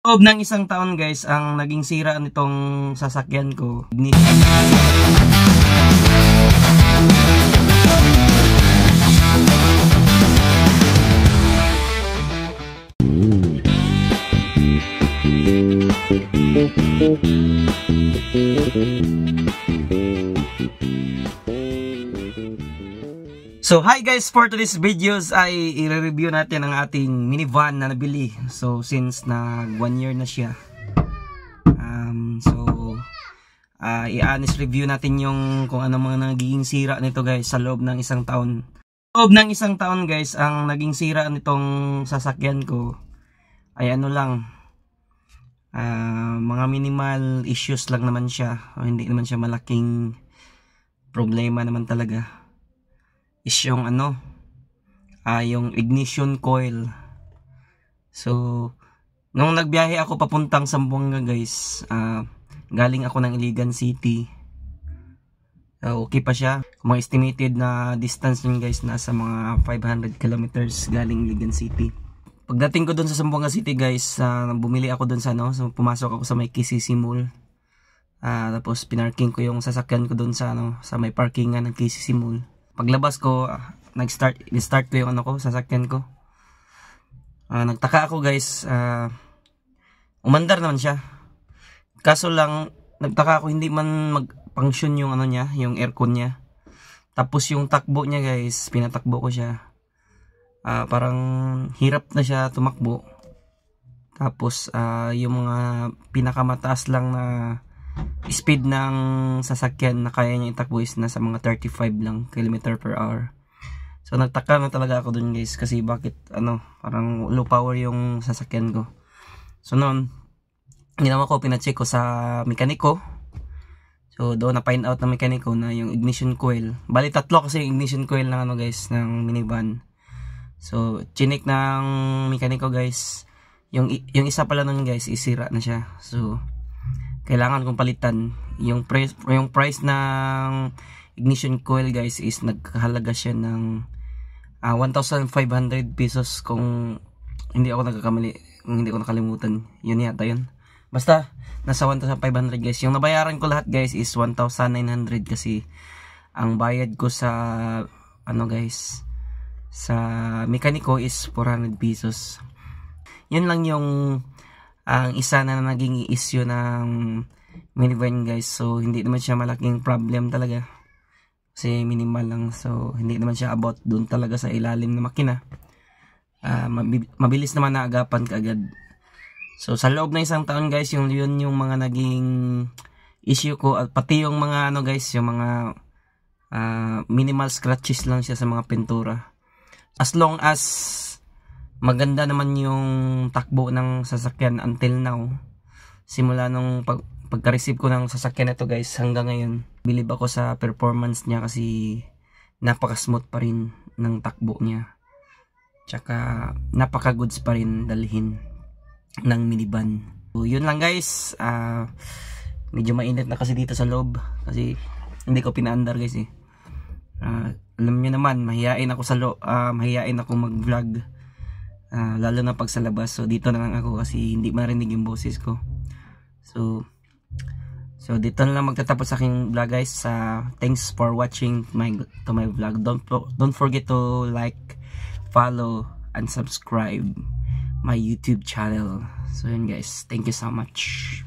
Loob ng isang taon guys, ang naging sira nitong sasakyan ko. So hi guys, for today's videos ay i-review natin ang ating minivan na nabili. So since nag 1 year na siya, i-honest review natin yung kung ano mga nagiging sira nito guys sa loob ng isang taon. Loob ng isang taon guys, ang naging sira nitong sasakyan ko ay ano lang, mga minimal issues lang naman siya. Hindi naman siya malaking problema naman talaga. Is yung yung ignition coil. So nung nagbiyahe ako papuntang Zamboanga guys, galing ako ng Iligan City, okay pa siya. Kung estimated na distance nun guys, nasa mga 500 kilometers galing Iligan City. Pagdating ko dun sa Zamboanga City guys, bumili ako dun sa so pumasok ako sa may KCC Mall. Tapos pinarking ko yung sasakyan ko dun sa sa may parkingan ng KCC Mall. Paglabas ko, nag-start ko yung sasakyan ko. Nagtaka ako guys, umandar naman siya. Kaso lang, nagtaka ako hindi man mag-function yung niya, yung aircon niya. Tapos yung takbo niya guys, pinatakbo ko siya. Parang hirap na siya tumakbo. Tapos yung mga pinakamataas lang na speed ng sasakyan na kaya niya itakbo is nasa mga 35 lang km/h. So nagtaka na talaga ako dun guys, kasi bakit parang low power yung sasakyan ko. So noon, ginawa ko, pinacheck ko sa mekaniko. So doon na find out ng mekaniko na yung ignition coil, bali tatlo kasi yung ignition coil ng guys ng minivan. So chinek ng mekaniko guys, yung isa pala nun guys isira na siya. So kailangan kong palitan. Yung price ng ignition coil guys is nagkahalaga siya ng 1,500 pesos kung hindi ako nagkakamali, kung hindi ko nakalimutan. Yun yata yun. Basta nasa 1,500 guys. Yung nabayaran ko lahat guys is 1,900 kasi ang bayad ko sa guys sa mekaniko is 400 pesos. Yun lang yung ang isa na naging issue ng minivan guys. So hindi naman siya malaking problem talaga kasi minimal lang. So hindi naman siya about dun talaga sa ilalim ng makina. Mabilis naman naagapan kaagad. So sa loob ng isang taon guys, yun yung mga naging issue ko, at pati yung mga guys, yung mga minimal scratches lang siya sa mga pintura. As long as maganda naman yung takbo ng sasakyan until now, simula nung pagka-receive ko ng sasakyan na to guys hanggang ngayon, believe ako sa performance niya kasi napaka-smooth pa rin ng takbo niya. Tsaka napaka-goods pa rin dalhin ng minivan. So yun lang guys, medyo mainit na kasi dito sa loob kasi hindi ko pinaandar guys eh. Alam niyo naman, mahihain ako mahihain ako mag-vlog. Lalo na pag sa labas. So dito na lang ako kasi hindi marinig yung boses ko. So dito na lang magtatapos sa aking vlog guys. Thanks for watching my vlog. Don't forget to like, follow, and subscribe my YouTube channel. So yun guys, thank you so much.